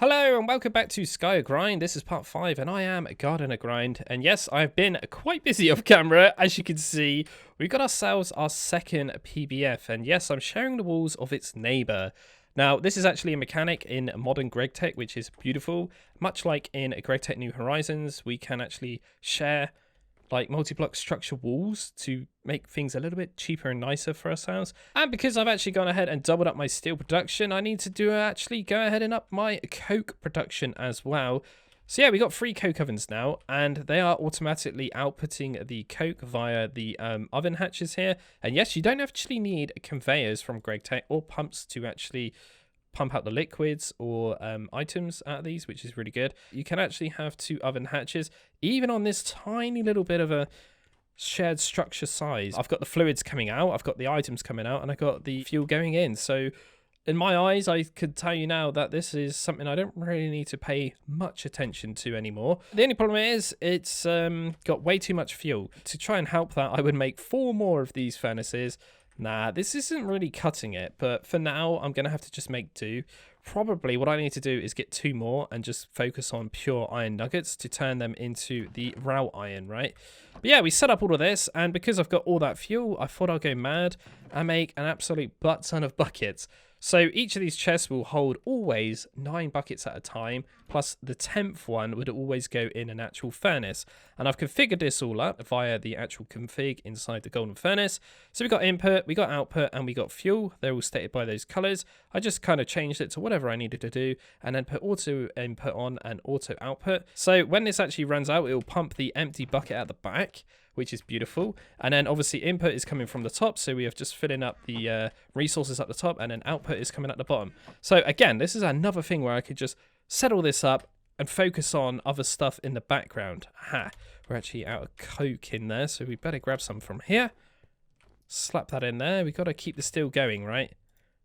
Hello and welcome back to Sky Grind. This is part 5 and I am Gardener Grind. And yes, I've been quite busy off camera. As you can see, we got ourselves our second PBF. And yes, I'm sharing the walls of its neighbor. Now, this is actually a mechanic in modern Gregtech, which is beautiful. Much like in Gregtech New Horizons, we can actually share like multi-block structure walls to make things a little bit cheaper and nicer for ourselves. And because I've actually gone ahead and doubled up my steel production, I need to actually go ahead and up my coke production as well. So yeah, we got 3 coke ovens now, and they are automatically outputting the coke via the oven hatches here. And yes, you don't actually need conveyors from Gregtech or pumps to actually pump out the liquids or items out of these, which is really good. You can actually have 2 oven hatches, even on this tiny little bit of a shared structure size. I've got the fluids coming out, I've got the items coming out, and I got the fuel going in. So in my eyes, I could tell you now that this is something I don't really need to pay much attention to anymore. The only problem is it's got way too much fuel. To try and help that, I would make 4 more of these furnaces. Nah, this isn't really cutting it, but for now, I'm going to have to just make do. Probably what I need to do is get 2 more and just focus on pure iron nuggets to turn them into the raw iron, right? But yeah, we set up all of this, and because I've got all that fuel, I thought I'd go mad and make an absolute butt ton of buckets. So each of these chests will hold always 9 buckets at a time, plus the 10th one would always go in an actual furnace. And I've configured this all up via the actual config inside the golden furnace. So we got input, we got output, and we got fuel. They're all stated by those colors. I just kind of changed it to whatever I needed to do, and then put auto input on and auto output. So when this actually runs out, it will pump the empty bucket at the back, which is beautiful. And then obviously input is coming from the top, so we have just filling up the resources at the top, and then output is coming at the bottom. So again, this is another thing where I could just set all this up and focus on other stuff in the background. Aha, we're actually out of coke in there, so we better grab some from here. Slap that in there. We got to keep the steel going, right?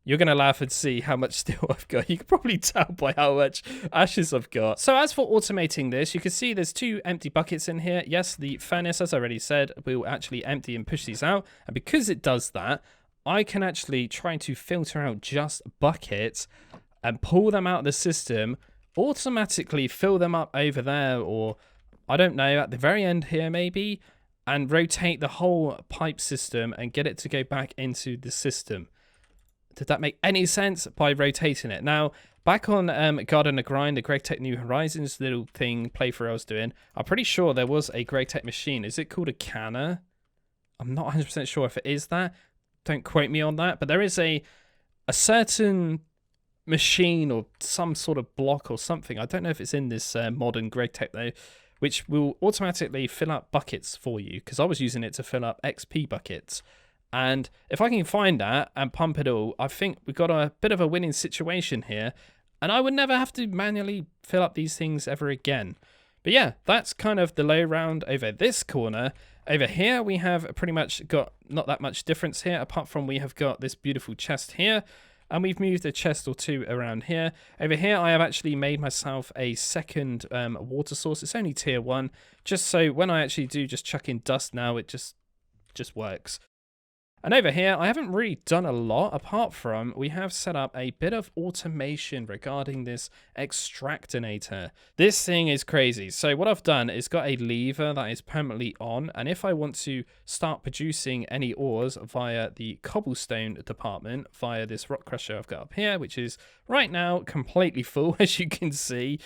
You're going to laugh and see how much steel I've got. You can probably tell by how much ashes I've got. So as for automating this, you can see there's 2 empty buckets in here. Yes, the furnace, as I already said, will actually empty and push these out. And because it does that, I can actually try to filter out just buckets and pull them out of the system, automatically fill them up over there, or I don't know, at the very end here maybe, and rotate the whole pipe system and get it to go back into the system. Did that make any sense? By rotating it. Now, back on Gardener Grind, the Gregtech New Horizons little thing playthrough I was doing, I'm pretty sure there was a Gregtech machine. Is it called a canner? I'm not 100% sure if it is that. Don't quote me on that. But there is a certain machine or some sort of block or something. I don't know if it's in this modern Gregtech though, which will automatically fill up buckets for you, because I was using it to fill up XP buckets. And if I can find that and pump it all, I think we've got a bit of a winning situation here. And I would never have to manually fill up these things ever again. But yeah, that's kind of the low round over this corner. Over here, we have pretty much got not that much difference here, apart from we have got this beautiful chest here. And we've moved a chest or 2 around here. Over here, I have actually made myself a second water source. It's only tier 1, just so when I actually do just chuck in dust now, it just works. And over here, I haven't really done a lot, apart from we have set up a bit of automation regarding this extractinator. This thing is crazy. So what I've done is got a lever that is permanently on, and if I want to start producing any ores via the cobblestone department, via this rock crusher I've got up here, which is right now completely full, as you can see.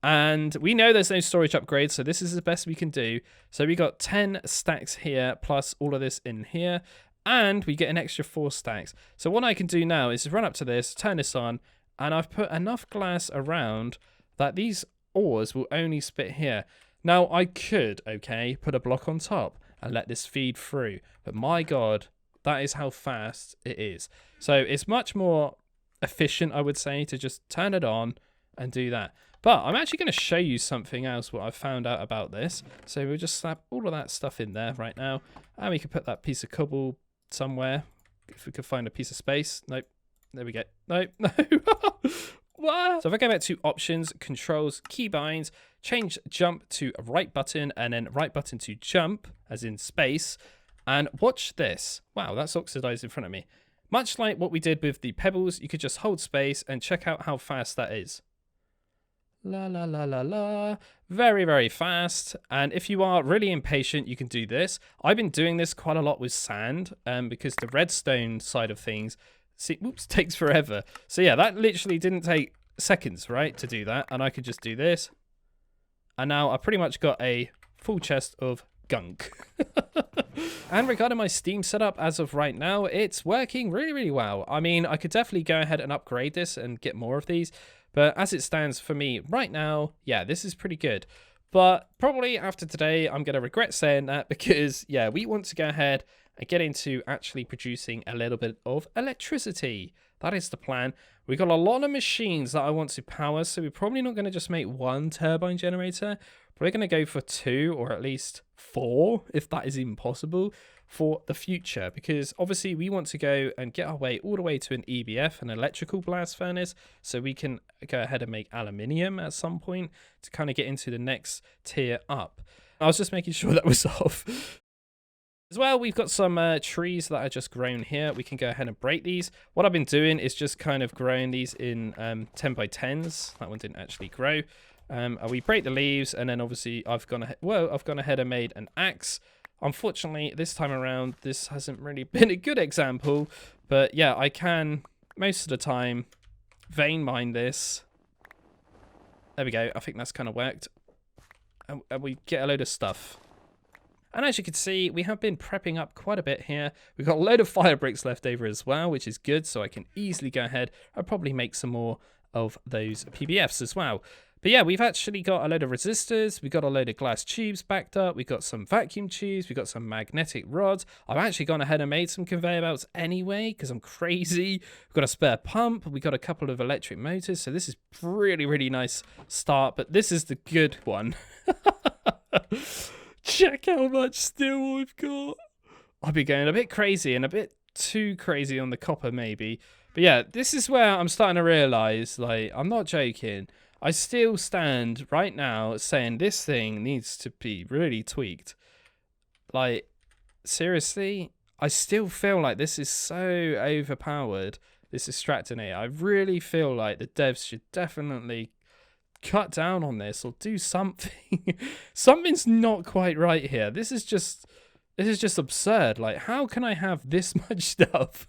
And we know there's no storage upgrade, so this is the best we can do. So we got 10 stacks here, plus all of this in here. And we get an extra 4 stacks. So what I can do now is run up to this, turn this on, and I've put enough glass around that these ores will only spit here. Now, I could, okay, put a block on top and let this feed through. But my God, that is how fast it is. So it's much more efficient, I would say, to just turn it on and do that. But I'm actually going to show you something else, what I've found out about this. So we'll just slap all of that stuff in there right now. And we can put that piece of cobble somewhere, if we could find a piece of space. Nope, there we go. Nope, no. What? So if I go back to options, controls, keybinds, change jump to right button, and then right button to jump, as in space, and watch this. Wow, that's oxidized in front of me. Much like what we did with the pebbles, you could just hold space and check out how fast that is. La la la la la. Very, very fast. And if you are really impatient, you can do this. I've been doing this quite a lot with sand because the redstone side of things, see, whoops, takes forever. So yeah, that literally didn't take seconds, right, to do that. And I could just do this. And now I've pretty much got a full chest of gunk. And regarding my Steam setup as of right now, it's working really, really well. I mean, I could definitely go ahead and upgrade this and get more of these. But as it stands for me right now, yeah, this is pretty good. But probably after today, I'm going to regret saying that because, yeah, we want to go ahead and get into actually producing a little bit of electricity. That is the plan. We've got a lot of machines that I want to power, so we're probably not going to just make one turbine generator. We're going to go for 2 or at least 4, if that is even possible, for the future. Because obviously we want to go and get our way all the way to an EBF, an electrical blast furnace, so we can go ahead and make aluminium at some point to kind of get into the next tier up. I was just making sure that was off. As well, we've got some trees that are just grown here. We can go ahead and break these. What I've been doing is just kind of growing these in 10 by 10s. That one didn't actually grow. We break the leaves, and then obviously I've gone ahead and made an axe. Unfortunately, this time around, this hasn't really been a good example. But yeah, I can, most of the time, vein mine this. There we go. I think that's kind of worked. And we get a load of stuff. And as you can see, we have been prepping up quite a bit here. We've got a load of fire bricks left over as well, which is good. So I can easily go ahead and probably make some more of those PBFs as well. But yeah, we've actually got a load of resistors. We've got a load of glass tubes backed up. We've got some vacuum tubes. We've got some magnetic rods. I've actually gone ahead and made some conveyor belts anyway because I'm crazy. We've got a spare pump. We've got a couple of electric motors. So this is really, really nice start. But this is the good one. Check how much steel I've got. I'll be going a bit crazy and a bit too crazy on the copper maybe. But yeah, this is where I'm starting to realize, like, I'm not joking. I still stand right now saying this thing needs to be really tweaked. Like, seriously, I still feel like this is so overpowered, this extractinator. I really feel like the devs should definitely cut down on this or do something. Something's not quite right here. This is just absurd. Like, how can I have this much stuff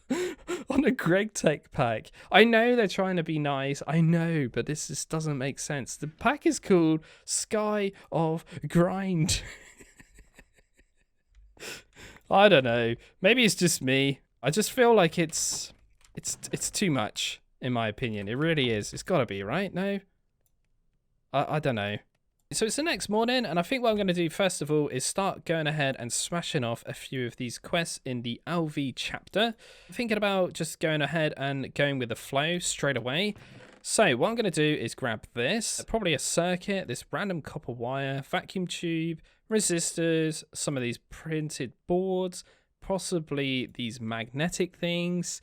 on a Gregtech pack? I know they're trying to be nice, I know, but this just doesn't make sense. The pack is called Sky of Grind. I don't know, maybe it's just me. I just feel like it's too much, in my opinion. It really is. It's gotta be, right? No, I don't know. So it's the next morning, and I think what I'm going to do first of all is start going ahead and smashing off a few of these quests in the LV chapter. I'm thinking about just going ahead and going with the flow straight away. So what I'm going to do is grab this, probably a circuit, this random copper wire, vacuum tube, resistors, some of these printed boards, possibly these magnetic things,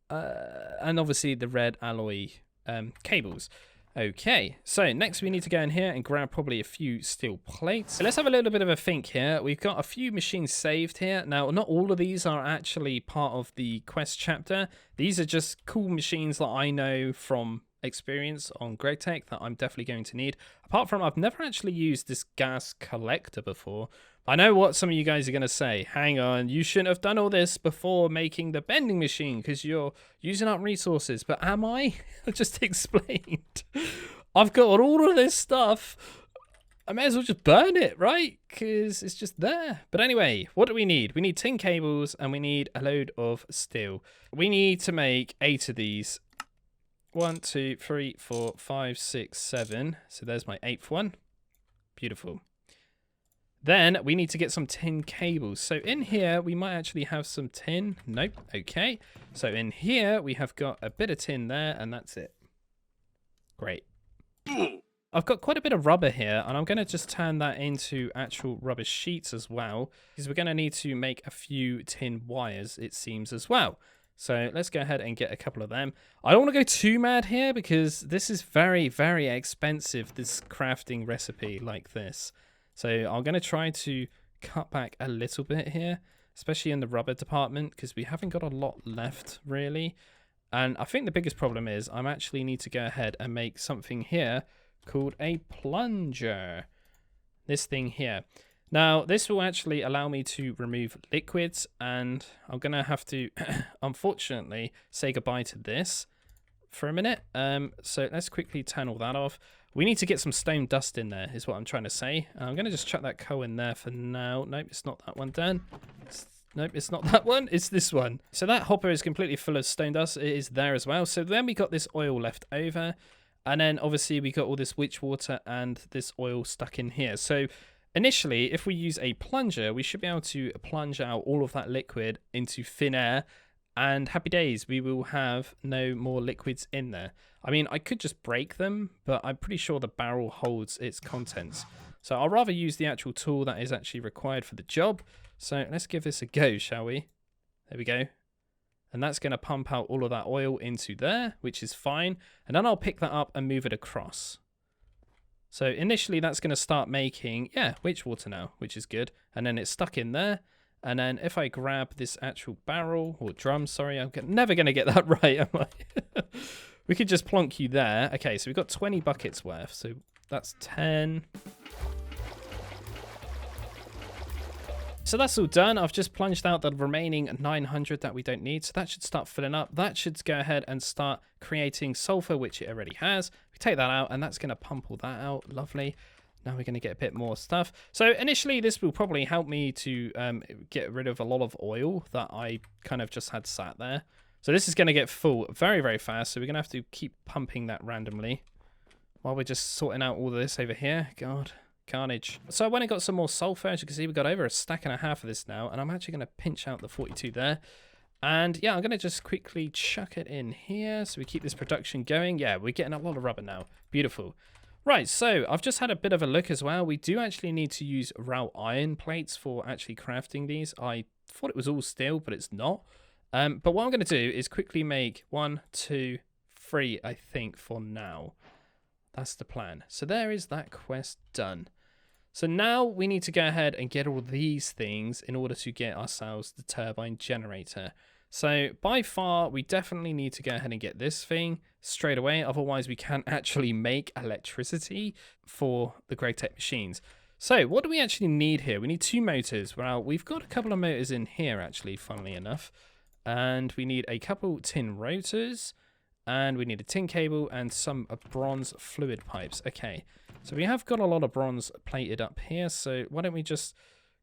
and obviously the red alloy cables. Okay, so next we need to go in here and grab probably a few steel plates. So let's have a little bit of a think here. We've got a few machines saved here. Now, not all of these are actually part of the quest chapter. These are just cool machines that I know from experience on Gregtech that I'm definitely going to need. Apart from, I've never actually used this gas collector before. I know what some of you guys are going to say. Hang on, you shouldn't have done all this before making the bending machine because you're using up resources. But am I? I just explained. I've got all of this stuff. I may as well just burn it, right? Because it's just there. But anyway, what do we need? We need tin cables and we need a load of steel. We need to make 8 of these. 1, 2, 3, 4, 5, 6, 7. So there's my 8th one. Beautiful. Then we need to get some tin cables. So in here, we might actually have some tin. Nope. Okay. So in here, we have got a bit of tin there, and that's it. Great. I've got quite a bit of rubber here, and I'm going to just turn that into actual rubber sheets as well, because we're going to need to make a few tin wires, it seems, as well. So let's go ahead and get a couple of them. I don't want to go too mad here, because this is very, very expensive, this crafting recipe like this. So I'm going to try to cut back a little bit here, especially in the rubber department, because we haven't got a lot left, really. And I think the biggest problem is I actually need to go ahead and make something here called a plunger. This thing here. Now, this will actually allow me to remove liquids, and I'm going to have to, unfortunately, say goodbye to this for a minute. So let's quickly turn all that off. We need to get some stone dust in there, is what I'm trying to say. I'm going to just chuck that coal in there for now. Nope, it's not that one, Dan. Nope, it's not that one. It's this one. So that hopper is completely full of stone dust. It is there as well. So then we got this oil left over. And then obviously we got all this witch water and this oil stuck in here. So initially, if we use a plunger, we should be able to plunge out all of that liquid into thin air, and happy days, we will have no more liquids in there. I mean, I could just break them, but I'm pretty sure the barrel holds its contents. So I'll rather use the actual tool that is actually required for the job. So let's give this a go, shall we? There we go. And that's going to pump out all of that oil into there, which is fine. And then I'll pick that up and move it across. So initially that's going to start making, witch water now, which is good. And then it's stuck in there. And then if I grab this actual barrel, or drum, sorry, I'm never going to get that right, am I? We could just plonk you there. Okay, so we've got 20 buckets worth. So that's 10. So that's all done. I've just plunged out the remaining 900 that we don't need. So that should start filling up. That should go ahead and start creating sulfur, which it already has. We take that out and that's going to pump all that out. Lovely. Now we're going to get a bit more stuff. So initially this will probably help me to get rid of a lot of oil that I kind of just had sat there. So this is going to get full very, very fast. So we're going to have to keep pumping that randomly while we're just sorting out all of this over here. God. Carnage. So I went and got some more sulfur. As you can see, we've got over a stack and a half of this now, and I'm actually going to pinch out the 42 there. And yeah, I'm going to just quickly chuck it in here so we keep this production going. Yeah, we're getting a lot of rubber now. Beautiful. Right, so I've just had a bit of a look as well. We do actually need to use raw iron plates for actually crafting these. I thought it was all steel, but it's not. But what I'm going to do is quickly make 1, 2, 3, I think, for now. That's the plan. So there is that quest done. So now we need to go ahead and get all these things in order to get ourselves the turbine generator. So by far, we definitely need to go ahead and get this thing straight away. Otherwise, we can't actually make electricity for the Gregtech machines. So what do we actually need here? We need 2 motors. Well, we've got a couple of motors in here, actually, funnily enough. And we need a couple tin rotors. And we need a tin cable and some bronze fluid pipes. Okay. So we have got a lot of bronze plated up here, so why don't we just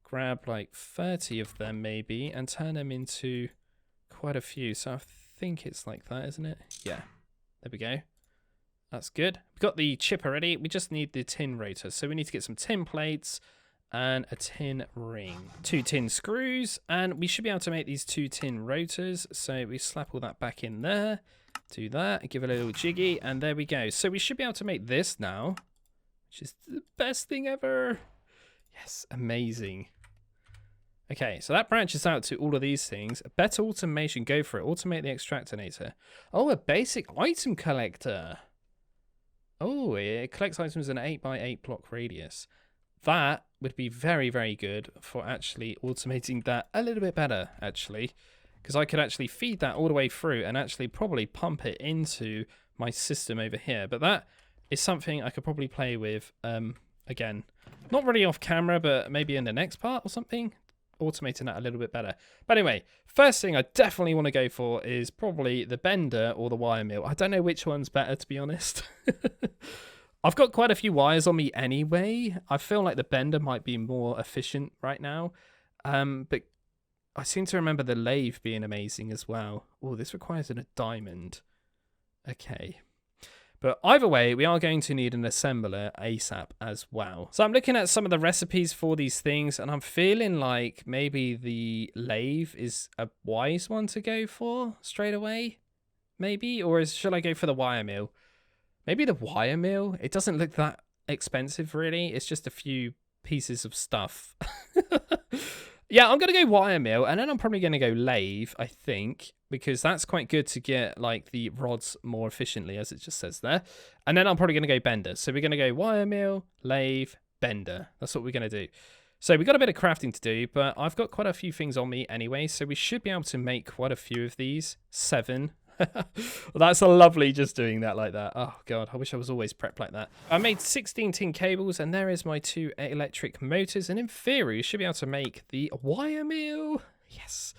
grab like 30 of them maybe and turn them into quite a few. So I think it's like that, isn't it? Yeah, there we go. That's good. We've got the chip already. We just need the tin rotor. So we need to get some tin plates and a tin ring. 2 tin screws, and we should be able to make these 2 tin rotors. So we slap all that back in there. Do that, give it a little jiggy, and there we go. So we should be able to make this now, which is the best thing ever. Yes, amazing. Okay, so that branches out to all of these things. A better automation, go for it. Automate the extractorator. Oh, a basic item collector. Oh, it collects items in an 8x8 block radius. That would be very, very good for actually automating that a little bit better, actually. Because I could actually feed that all the way through and actually probably pump it into my system over here. But that is something I could probably play with, again, not really off camera, but maybe in the next part or something. Automating that a little bit better. But anyway, first thing I definitely want to go for is probably the bender or the wire mill. I don't know which one's better, to be honest. I've got quite a few wires on me anyway. I feel like the bender might be more efficient right now. But I seem to remember the lathe being amazing as well. Oh, this requires a diamond. Okay. But either way, we are going to need an assembler ASAP as well. So I'm looking at some of the recipes for these things, and I'm feeling like maybe the lathe is a wise one to go for straight away. Maybe? Or should I go for the wire mill? Maybe the wire mill? It doesn't look that expensive, really. It's just a few pieces of stuff. Yeah, I'm going to go wire mill, and then I'm probably going to go lathe, I think, because that's quite good to get like the rods more efficiently, as it just says there. And then I'm probably going to go bender. So we're going to go wire mill, lathe, bender. That's what we're going to do. So we've got a bit of crafting to do, but I've got quite a few things on me anyway, so we should be able to make quite a few of these. 7. Well, that's a lovely just doing that like that. Oh god, I wish I was always prepped like that. I made 16 tin cables, and there is my 2 electric motors, and in theory you should be able to make the wire mill. Yes.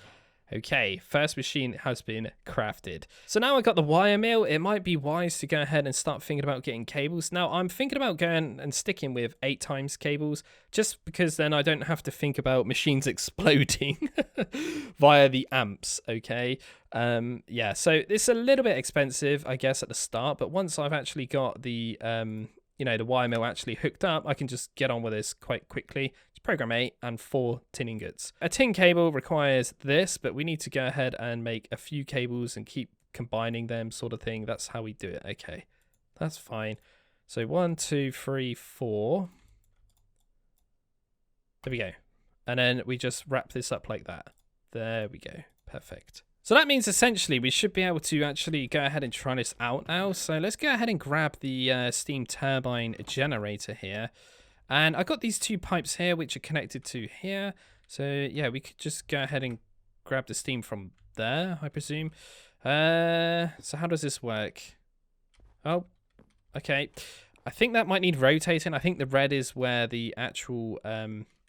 Okay, first machine has been crafted. So now I got the wire mill, it might be wise to go ahead and start thinking about getting cables. Now I'm thinking about going and sticking with 8 times cables, just because then I don't have to think about machines exploding via the amps, okay? Yeah, so it's a little bit expensive, I guess, at the start, but once I've actually got the the wire mill actually hooked up, I can just get on with this quite quickly. It's program 8 and 4 tin ingots. A tin cable requires this, but we need to go ahead and make a few cables and keep combining them, sort of thing. That's how we do it. Okay, that's fine. So 1, 2, 3, 4. There we go. And then we just wrap this up like that. There we go. Perfect. So that means essentially we should be able to actually go ahead and try this out now. So let's go ahead and grab the steam turbine generator here. And I've got these 2 pipes here which are connected to here. So yeah, we could just go ahead and grab the steam from there, I presume. So how does this work? Oh, okay. I think that might need rotating. I think the red is where the actual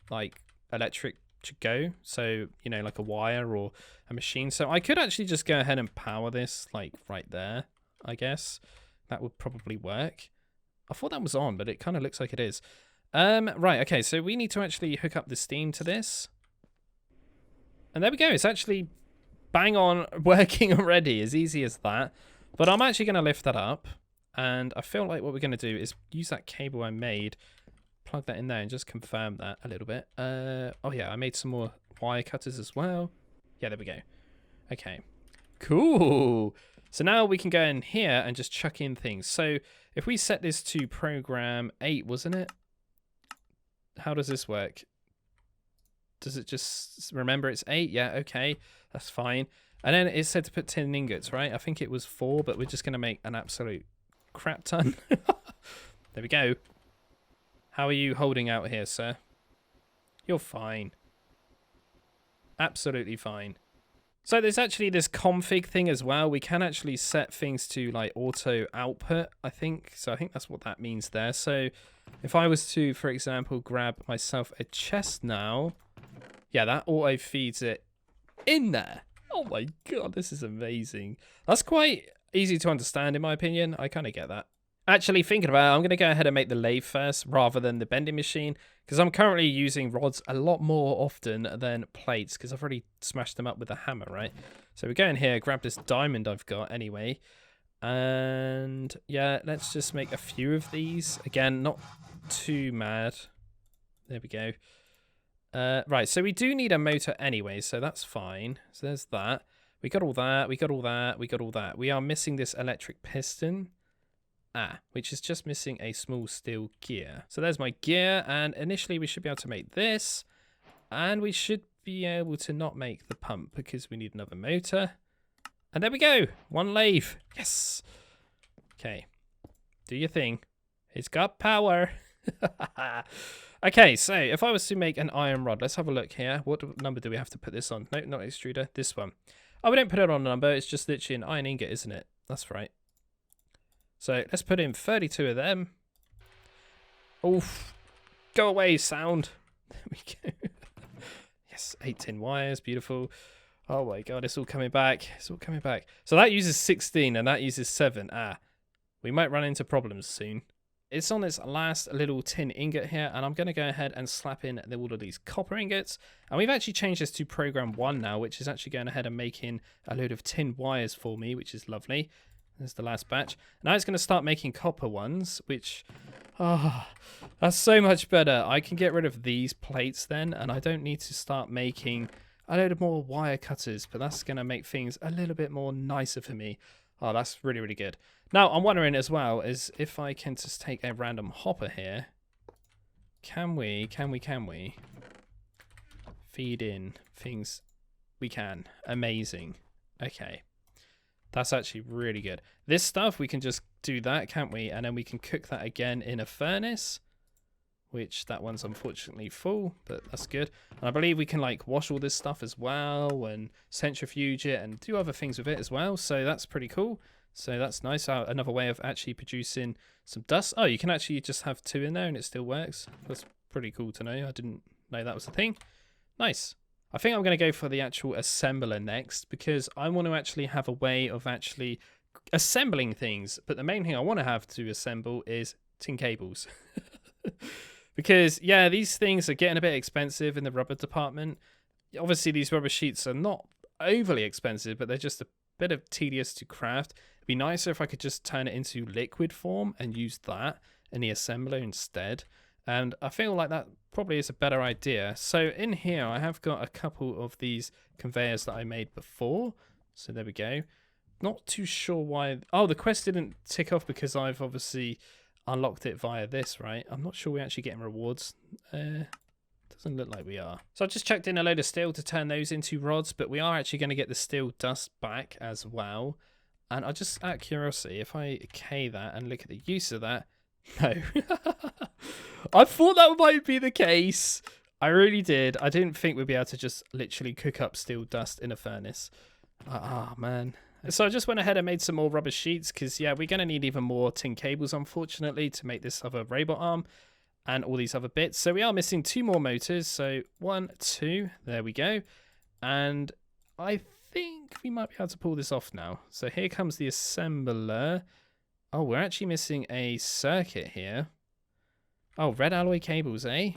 like electric should go, so like a wire or a machine. So I could actually just go ahead and power this like right there. I guess that would probably work. I thought that was on, but it kind of looks like it is. Right, okay, so we need to actually hook up the steam to this, and there we go. It's actually bang on working already, as easy as that. But I'm actually going to lift that up, and I feel like what we're going to do is use that cable I made, plug that in there and just confirm that a little bit. Oh yeah, I made some more wire cutters as well. Yeah, there we go. Okay, cool. So now we can go in here and just chuck in things. So if we set this to program 8, wasn't it? How does this work? Does it just remember it's 8? Yeah, okay, that's fine. And then it said to put 10 ingots, right? I think it was 4, but we're just going to make an absolute crap ton. There we go. How are you holding out here, sir? You're fine. Absolutely fine. So there's actually this config thing as well. We can actually set things to like auto output, I think. So I think that's what that means there. So if I was to, for example, grab myself a chest now, yeah, that auto feeds it in there. Oh my god, this is amazing. That's quite easy to understand in my opinion. I kind of get that. Actually, thinking about it, I'm going to go ahead and make the lathe first rather than the bending machine, because I'm currently using rods a lot more often than plates, because I've already smashed them up with a hammer, right? So we go in here, grab this diamond I've got anyway, and yeah, let's just make a few of these. Again, not too mad. There we go. Right, so we do need a motor anyway, so that's fine. So there's that. We got all that, we got all that, we got all that. We are missing this electric piston. Which is just missing a small steel gear. So there's my gear, and initially we should be able to make this, and we should be able to not make the pump because we need another motor. And there we go, 1 lathe. Yes. Okay, do your thing. It's got power. Okay, so if I was to make an iron rod, let's have a look here. What number do we have to put this on? No, not extruder, this one. Oh, we don't put it on a number, it's just literally an iron ingot, isn't it? That's right. So let's put in 32 of them. Oof. Go away, sound. There we go. Yes, 8 tin wires. Beautiful. Oh my god, it's all coming back. It's all coming back. So that uses 16 and that uses 7. We might run into problems soon. It's on this last little tin ingot here, and I'm going to go ahead and slap in all of these copper ingots. And we've actually changed this to program 1 now, which is actually going ahead and making a load of tin wires for me, which is lovely. There's the last batch. Now it's going to start making copper ones, which, that's so much better. I can get rid of these plates then, and I don't need to start making a load of more wire cutters, but that's going to make things a little bit more nicer for me. Oh, that's really, really good. Now, I'm wondering as well, is if I can just take a random hopper here, can we feed in things? We can. Amazing. Okay. That's actually really good. This stuff, we can just do that, can't we? And then we can cook that again in a furnace, which that one's unfortunately full, but that's good. And I believe we can like wash all this stuff as well and centrifuge it and do other things with it as well. So that's pretty cool. So that's nice. Another way of actually producing some dust. Oh, you can actually just have 2 in there and it still works. That's pretty cool to know. I didn't know that was a thing. Nice. I think I'm going to go for the actual assembler next because I want to actually have a way of actually assembling things. But the main thing I want to have to assemble is tin cables. Because, yeah, these things are getting a bit expensive in the rubber department. Obviously, these rubber sheets are not overly expensive, but they're just a bit of tedious to craft. It'd be nicer if I could just turn it into liquid form and use that in the assembler instead. And I feel like that probably is a better idea. So in here, I have got a couple of these conveyors that I made before. So there we go. Not too sure why. Oh, the quest didn't tick off because I've obviously unlocked it via this, right? I'm not sure we're actually getting rewards. Doesn't look like we are. So I just chucked in a load of steel to turn those into rods, but we are actually going to get the steel dust back as well. And I just, out of curiosity, if I K that and look at the use of that, no. I thought that might be the case. I really did. I didn't think we'd be able to just literally cook up steel dust in a furnace. Man. So I just went ahead and made some more rubber sheets because, yeah, we're going to need even more tin cables, unfortunately, to make this other robot arm and all these other bits. So we are missing 2 more motors. So 1, 2, there we go. And I think we might be able to pull this off now. So here comes the assembler. Oh, we're actually missing a circuit here. Oh, red alloy cables, eh?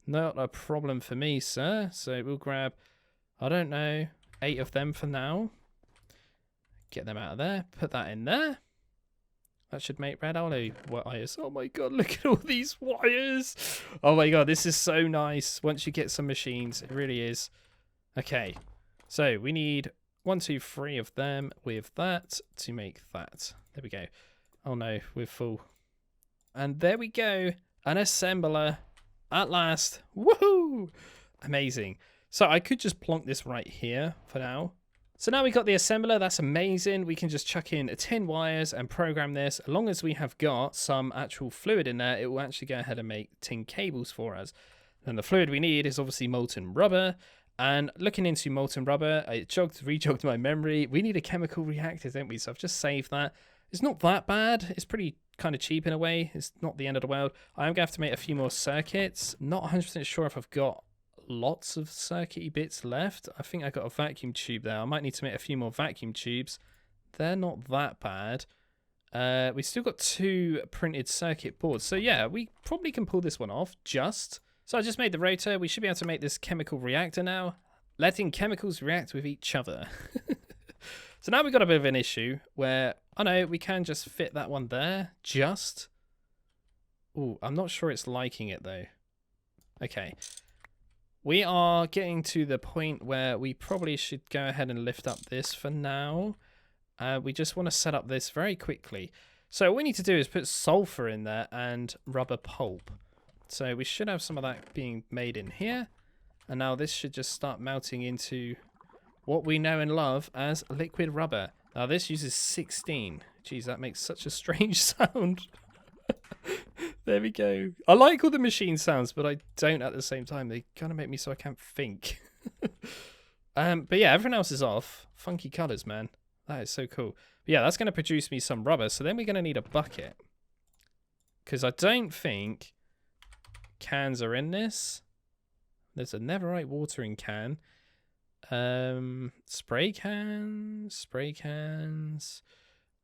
Not a problem for me, sir. So we'll grab, I don't know, 8 of them for now. Get them out of there. Put that in there. That should make red alloy wires. Oh my god, look at all these wires. Oh my god, this is so nice. Once you get some machines, it really is. Okay, so we need 1, 2, 3 of them with that to make that. There we go. Oh no, we're full. And there we go. An assembler at last. Woohoo! Amazing. So I could just plonk this right here for now. So now we got the assembler. That's amazing. We can just chuck in tin wires and program this. As long as we have got some actual fluid in there, it will actually go ahead and make tin cables for us. And the fluid we need is obviously molten rubber. And looking into molten rubber, it rejogged my memory. We need a chemical reactor, don't we? So I've just saved that. It's not that bad. It's pretty kind of cheap in a way. It's not the end of the world. I am going to have to make a few more circuits. Not 100% sure if I've got lots of circuity bits left. I think I got a vacuum tube there. I might need to make a few more vacuum tubes. They're not that bad. We still got 2 printed circuit boards. So yeah, we probably can pull this one off just. So I just made the rotor. We should be able to make this chemical reactor now. Letting chemicals react with each other. So now we've got a bit of an issue where, I know, we can just fit that one there. Just. Ooh, I'm not sure it's liking it though. Okay. We are getting to the point where we probably should go ahead and lift up this for now. We just want to set up this very quickly. So what we need to do is put sulfur in there and rubber pulp. So we should have some of that being made in here. And now this should just start melting into what we know and love as liquid rubber. Now this uses 16. Jeez, that makes such a strange sound. There we go. I like all the machine sounds, but I don't at the same time. They kind of make me so I can't think. But yeah, everything else is off. Funky colours, man. That is so cool. But yeah, that's going to produce me some rubber. So then we're going to need a bucket. Because I don't think cans are in this. There's a Neverite watering can. Spray cans.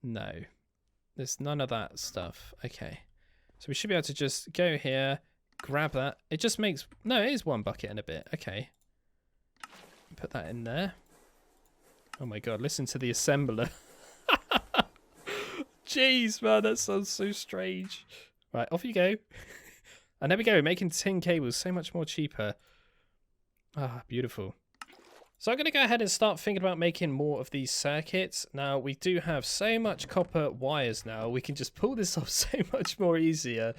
No. There's none of that stuff. Okay. So we should be able to just go here, grab that. It just makes... No, it is 1 bucket and a bit. Okay. Put that in there. Oh my god, listen to the assembler. Jeez, man, that sounds so strange. Right, off you go. And there we go, making tin cables so much more cheaper. Ah, beautiful. So I'm going to go ahead and start thinking about making more of these circuits. Now, we do have so much copper wires now. We can just pull this off so much more easier.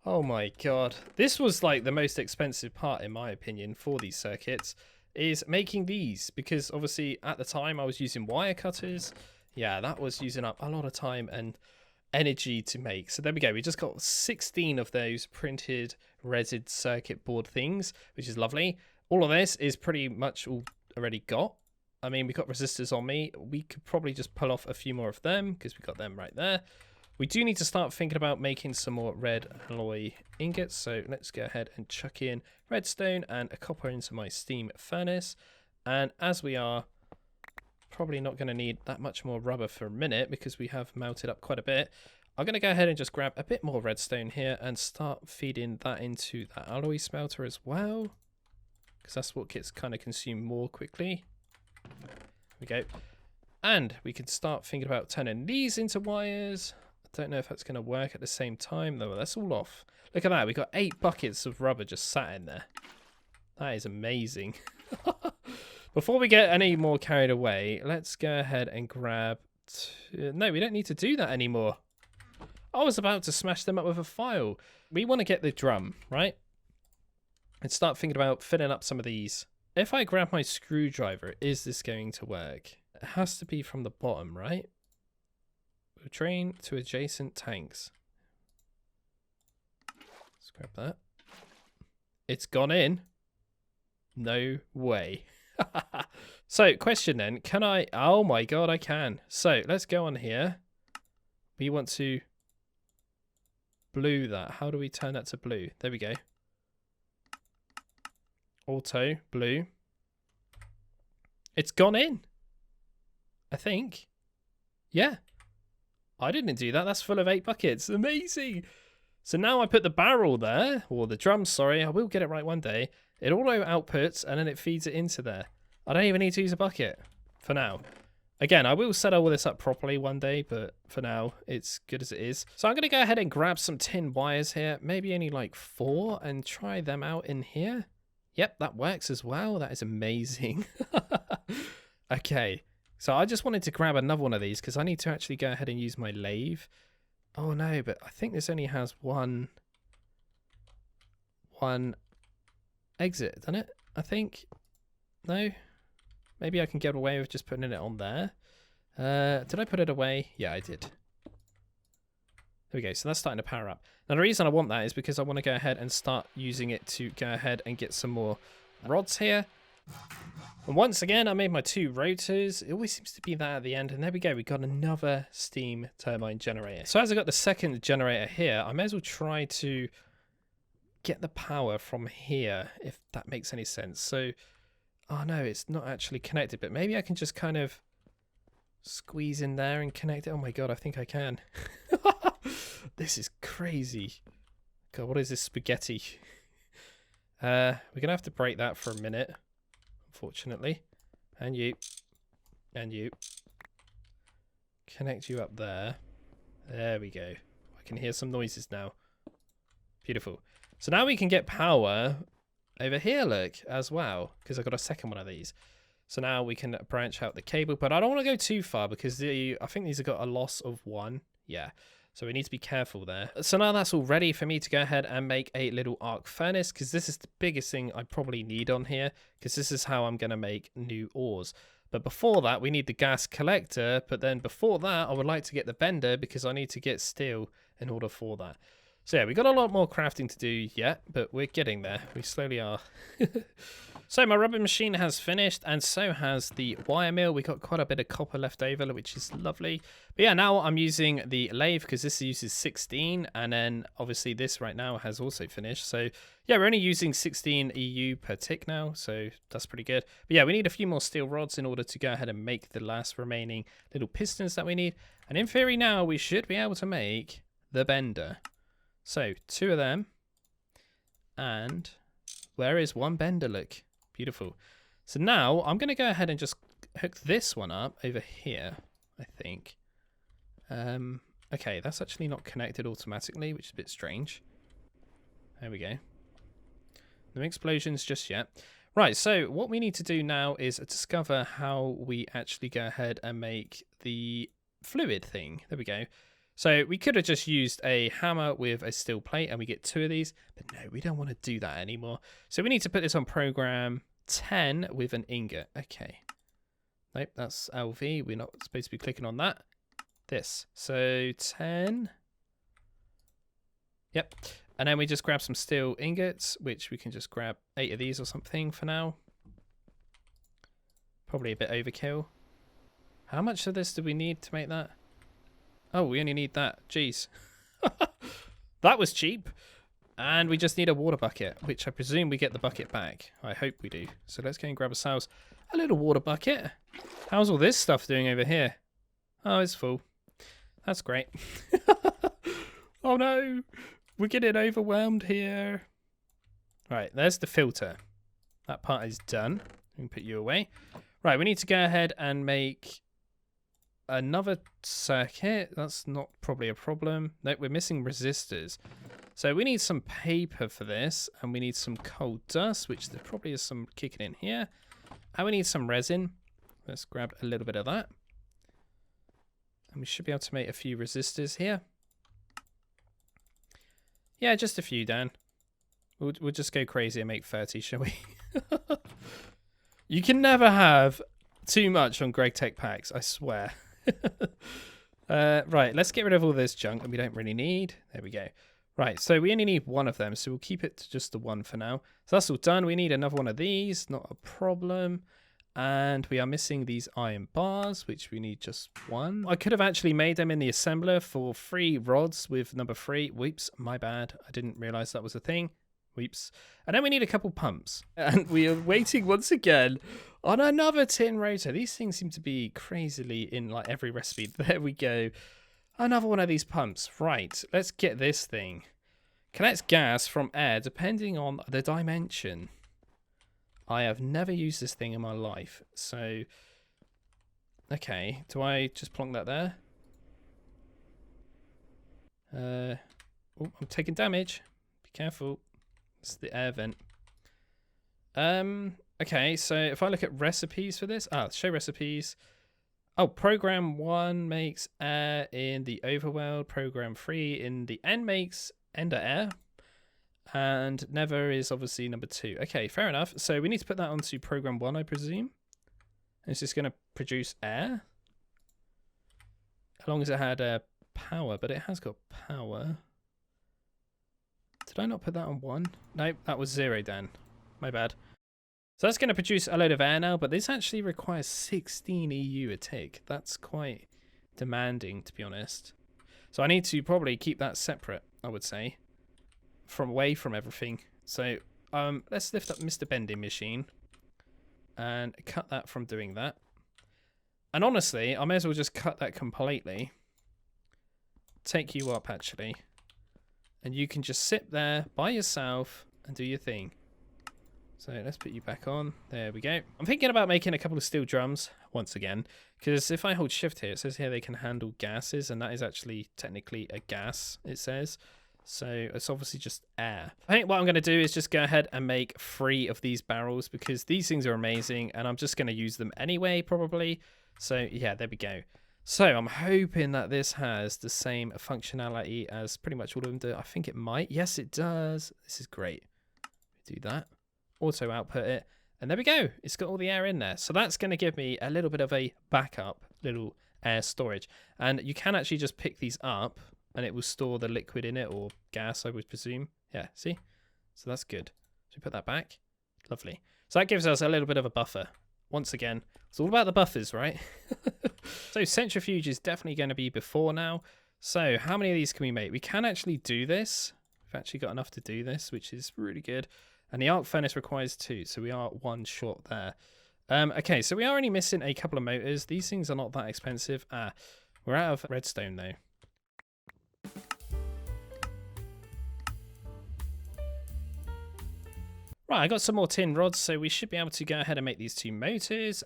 Oh my god. This was like the most expensive part, in my opinion, for these circuits, is making these. Because obviously, at the time, I was using wire cutters. Yeah, that was using up a lot of time and energy to make. So there we go. We just got 16 of those printed resin circuit board things, which is lovely. All of this is pretty much all already got. I mean, we got resistors on me. We could probably just pull off a few more of them because we got them right there. We do need to start thinking about making some more red alloy ingots. So let's go ahead and chuck in redstone and a copper into my steam furnace. And as we are probably not going to need that much more rubber for a minute because we have melted up quite a bit, I'm going to go ahead and just grab a bit more redstone here and start feeding that into that alloy smelter as well, because that's what gets kind of consumed more quickly. There we go. And we can start thinking about turning these into wires. I don't know if that's going to work at the same time though. That's all off. Look at that. We got 8 buckets of rubber just sat in there. That is amazing. Before we get any more carried away, let's go ahead and grab... No, we don't need to do that anymore. I was about to smash them up with a file. We want to get the drum, right? And start thinking about filling up some of these. If I grab my screwdriver, is this going to work? It has to be from the bottom, right? Train to adjacent tanks. Let's grab that. It's gone in. No way. So, question then. Can I... Oh my god, I can. So, let's go on here. We want to... blue that. How do we turn that to blue? There we go. Auto, blue. It's gone in. I think. Yeah. I didn't do that. That's full of 8 buckets. Amazing. So now I put the barrel there, or the drum, sorry. I will get it right one day. It auto outputs and then it feeds it into there. I don't even need to use a bucket for now. Again, I will set all this up properly one day, but for now, it's good as it is. So I'm going to go ahead and grab some tin wires here, maybe only like 4, and try them out in here. Yep, that works as well. That is amazing. Okay, so I just wanted to grab another one of these because I need to actually go ahead and use my lathe. Oh no, but I think this only has one exit, doesn't it? I think. No? Maybe I can get away with just putting it on there. Did I put it away? Yeah, I did. There we go. So that's starting to power up. Now, the reason I want that is because I want to go ahead and start using it to go ahead and get some more rods here. And once again, I made my 2 rotors. It always seems to be that at the end. And there we go. We got another steam turbine generator. So as I got the second generator here, I may as well try to get the power from here, if that makes any sense. So... oh no, it's not actually connected, but maybe I can just kind of squeeze in there and connect it. Oh my god, I think I can. This is crazy. God, what is this spaghetti? We're gonna have to break that for a minute, unfortunately. And you. And you. Connect you up there. There we go. I can hear some noises now. Beautiful. So now we can get power over here, look, as well, because I've got a second one of these. So now we can branch out the cable, but I don't want to go too far because I think these have got a loss of 1. Yeah, so we need to be careful there. So now that's all ready for me to go ahead and make a little arc furnace, because this is the biggest thing I probably need on here, because this is how I'm going to make new ores. But before that, we need the gas collector, but then before that, I would like to get the vendor because I need to get steel in order for that. So yeah, we got a lot more crafting to do yet, but we're getting there. We slowly are. So my rubber machine has finished, and so has the wire mill. We got quite a bit of copper left over, which is lovely. But yeah, now I'm using the lathe because this uses 16, and then obviously this right now has also finished. So yeah, we're only using 16 EU per tick now, so that's pretty good. But yeah, we need a few more steel rods in order to go ahead and make the last remaining little pistons that we need. And in theory now, we should be able to make the bender. So 2 of them, and where is one bender? Look, beautiful. So now I'm going to go ahead and just hook this one up over here, I think. Okay, that's actually not connected automatically, which is a bit strange. There we go. No explosions just yet. Right, so what we need to do now is discover how we actually go ahead and make the fluid thing. There we go. So we could have just used a hammer with a steel plate and we get 2 of these, but no, we don't want to do that anymore. So we need to put this on program 10 with an ingot. Okay. Nope, that's LV. We're not supposed to be clicking on that. this. So 10. Yep. And then we just grab some steel ingots, which we can just grab 8 of these or something for now. Probably a bit overkill. How much of this do we need to make that? Oh, we only need that. Jeez. That was cheap. And we just need a water bucket, which I presume we get the bucket back. I hope we do. So let's go and grab ourselves a little water bucket. How's all this stuff doing over here? Oh, it's full. That's great. Oh no. We're getting overwhelmed here. Right, there's the filter. That part is done. We can put you away. Right, we need to go ahead and make another circuit. That's not probably a problem. No, we're missing resistors. So we need some paper for this, and we need some coal dust, which there probably is some kicking in here. And we need some resin. Let's grab a little bit of that. And we should be able to make a few resistors here. Yeah, just a few, Dan. We'll just go crazy and make 30, shall we? You can never have too much on Gregtech packs, I swear. Right, let's get rid of all this junk that we don't really need. There we go. Right, so we only need one of them, so we'll keep it to just the one for now. So that's all done. We need another one of these, not a problem. And we are missing these iron bars, which we need just one. I could have actually made them in the assembler for 3 rods with number 3. Whoops, my bad. I didn't realize that was a thing. Whoops. And then we need a couple pumps. And we are waiting once again on another tin rotor. These things seem to be crazily in like every recipe. There we go. Another one of these pumps. Right, let's get this thing. Connects gas from air depending on the dimension. I have never used this thing in my life. So, okay. Do I just plonk that there? Oh, I'm taking damage. Be careful. It's the air vent. Okay, so if I look at recipes for this. Show recipes. Oh, program 1 makes air in the overworld. Program 3 in the end makes ender air. And never is obviously number 2. Okay, fair enough. So we need to put that onto program 1, I presume. And it's just going to produce air. As long as it had power, but it has got power. Did I not put that on 1? Nope, that was 0, Dan. My bad. So that's going to produce a load of air now, but this actually requires 16 EU a tick. That's quite demanding, to be honest. So I need to probably keep that separate, I would say, from away from everything. So let's lift up Mr. Bending Machine and cut that from doing that. And honestly, I may as well just cut that completely. Take you up, actually. And you can just sit there by yourself and do your thing. So let's put you back on. There we go. I'm thinking about making a couple of steel drums once again, because if I hold shift here, it says here they can handle gases, and that is actually technically a gas, it says. So it's obviously just air. I think what I'm going to do is just go ahead and make 3 of these barrels, because these things are amazing, and I'm just going to use them anyway, probably. So yeah, there we go. So I'm hoping that this has the same functionality as pretty much all of them do. I think it might. Yes, it does. This is great. Do that. Auto output it, and there we go. It's got all the air in there, so that's going to give me a little bit of a backup little air storage. And you can actually just pick these up and it will store the liquid in it, or gas, I would presume. Yeah, see, so that's good. So put that back. Lovely. So that gives us a little bit of a buffer. Once again, it's all about the buffers, right? So centrifuge is definitely going to be before now. So how many of these can we make? We can actually do this. We've actually got enough to do this, which is really good. And the arc furnace requires 2, so we are 1 short there. Okay, so we are only missing a couple of motors. These things are not that expensive. We're out of redstone, though. Right, I got some more tin rods, so we should be able to go ahead and make these 2 motors.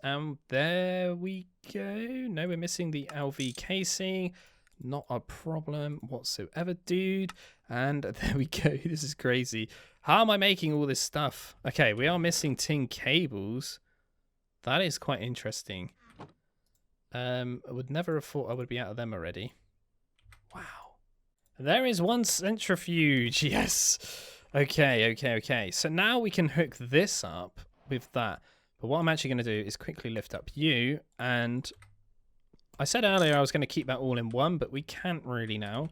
There we go. No, we're missing the LV casing. Not a problem whatsoever, dude. And there we go. This is crazy. How am I making all this stuff? Okay, we are missing tin cables. That is quite interesting. I would never have thought I would be out of them already. Wow. There is 1 centrifuge. Yes. Okay. So now we can hook this up with that. But what I'm actually going to do is quickly lift up you and I said earlier I was going to keep that all in one, but we can't really now.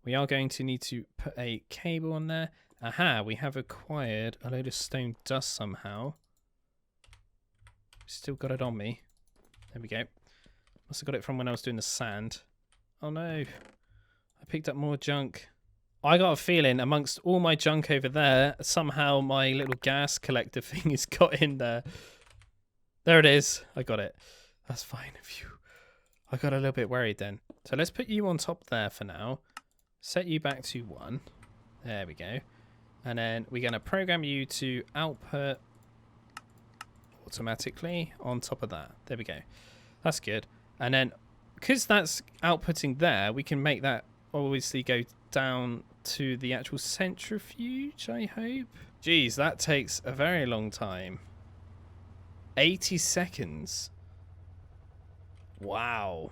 We are going to need to put a cable on there. Aha, we have acquired a load of stone dust somehow. Still got it on me. There we go. Must have got it from when I was doing the sand. Oh no. I picked up more junk. I got a feeling amongst all my junk over there, somehow my little gas collector thing has got in there. There it is. I got it. That's fine. Phew. I got a little bit worried then. So let's put you on top there for now. Set you back to 1. There we go. And then we're going to program you to output automatically on top of that. There we go. That's good. And then because that's outputting there, we can make that obviously go down to the actual centrifuge, I hope. Geez, that takes a very long time. 80 seconds. Wow.